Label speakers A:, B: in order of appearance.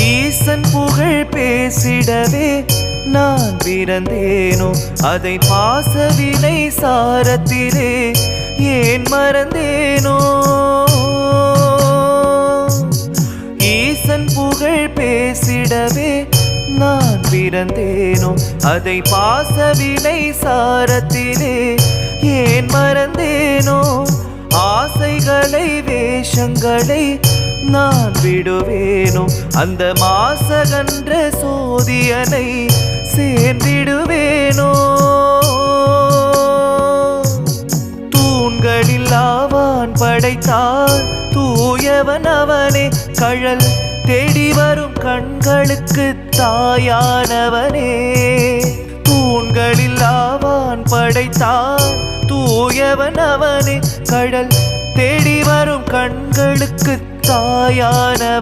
A: ஈசன் புகழ் பேசிடவே நான் பிறந்தேனோ, அதை பாசவினை சாரத்திலே ஏன் மறந்தேனோ. ஈசன் புகழ் பேசிடவே நான் பிறந்தேனோ, அதை பாசவினை சாரத்திலே ஏன் மறந்தேனோ. ஆசைகளை வேஷங்களை நான் விடுவேனோ, அந்த மாசகன்ற சோதியனை சேர்ந்திடுவேனோ. தூண்களில் ஆவான் படைத்தார் தூயவன் அவனே, கழல் தேடி வரும் கண்களுக்கு தாயானவனே. தூண்களில் ஆவான் படைத்தார் தூயவன் அவனே, கடல் தேடி வரும் கண்களுக்கு தாயான